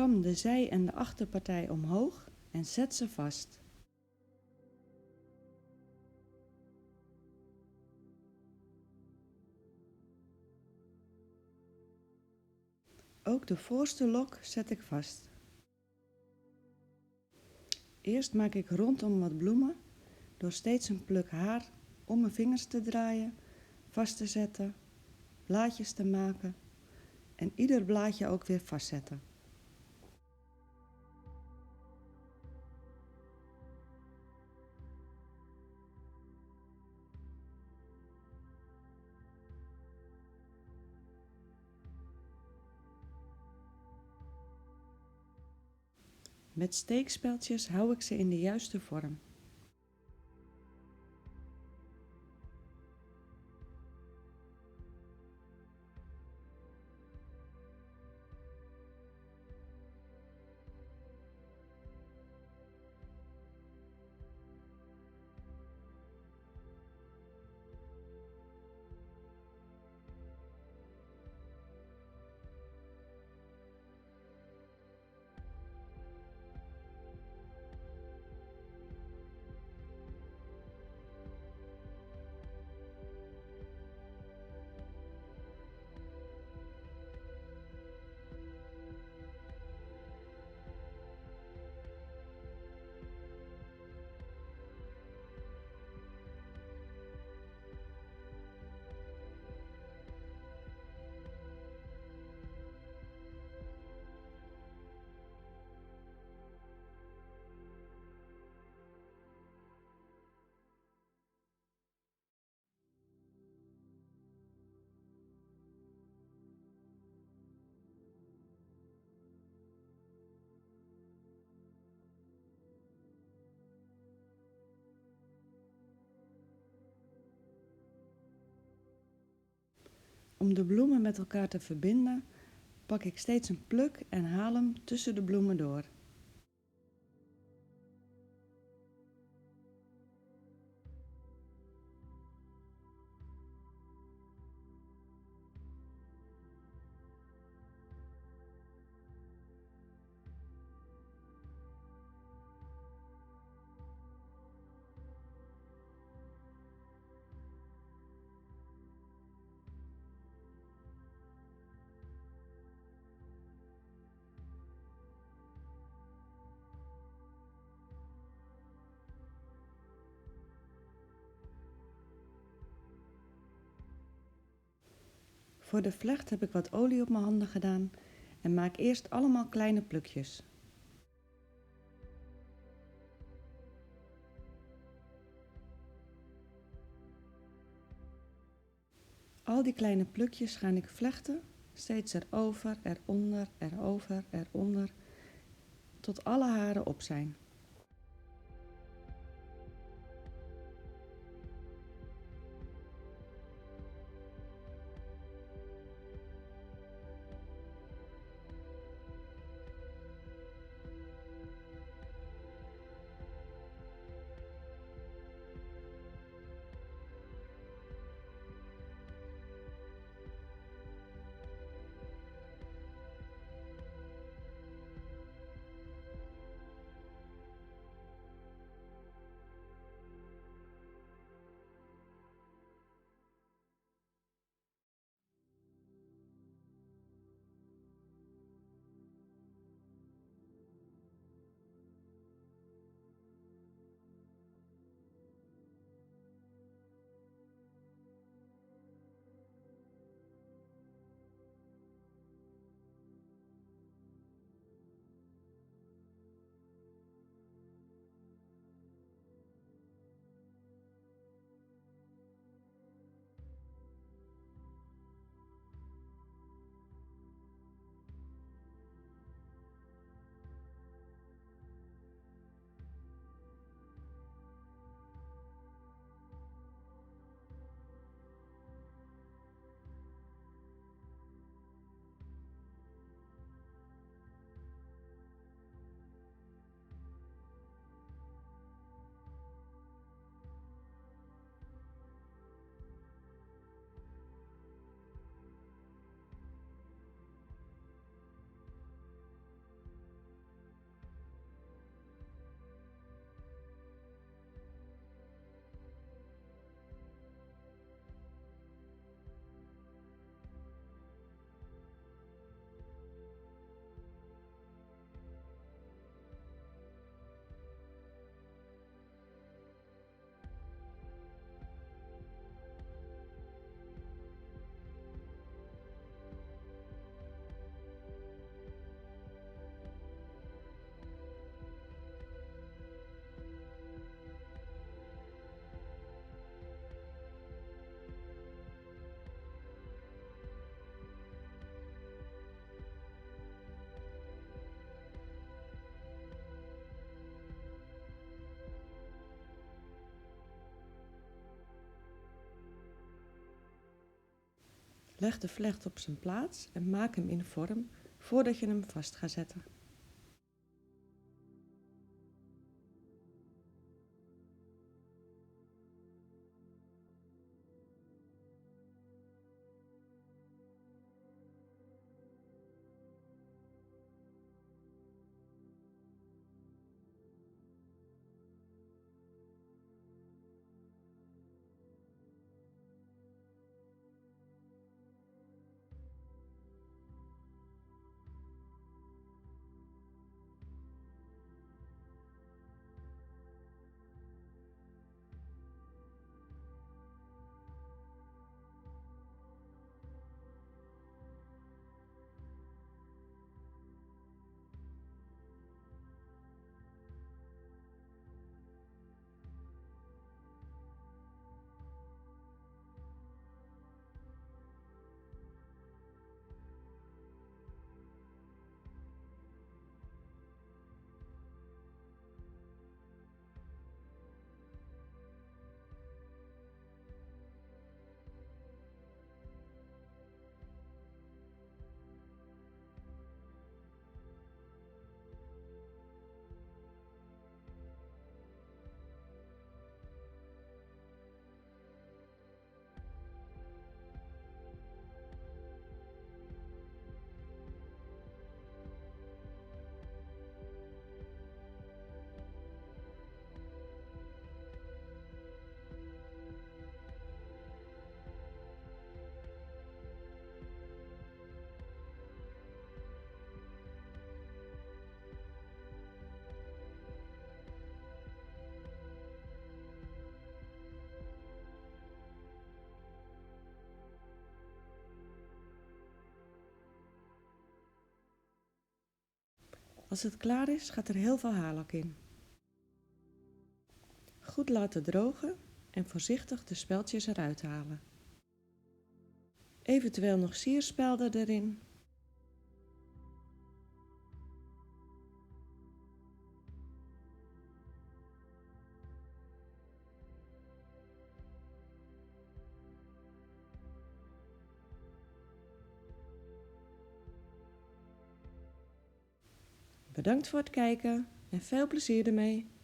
Kam de zij- en de achterpartij omhoog en zet ze vast. Ook de voorste lok zet ik vast. Eerst maak ik rondom wat bloemen door steeds een pluk haar om mijn vingers te draaien, vast te zetten, blaadjes te maken en ieder blaadje ook weer vastzetten. Met steekspeltjes hou ik ze in de juiste vorm. Om de bloemen met elkaar te verbinden, pak ik steeds een pluk en haal hem tussen de bloemen door. Voor de vlecht heb ik wat olie op mijn handen gedaan en maak eerst allemaal kleine plukjes. Al die kleine plukjes ga ik vlechten, steeds erover, eronder, erover, eronder, tot alle haren op zijn. Leg de vlecht op zijn plaats en maak hem in vorm voordat je hem vast gaat zetten. Als het klaar is, gaat er heel veel haarlak in. Goed laten drogen en voorzichtig de speldjes eruit halen. Eventueel nog sierspelden erin. Bedankt voor het kijken en veel plezier ermee!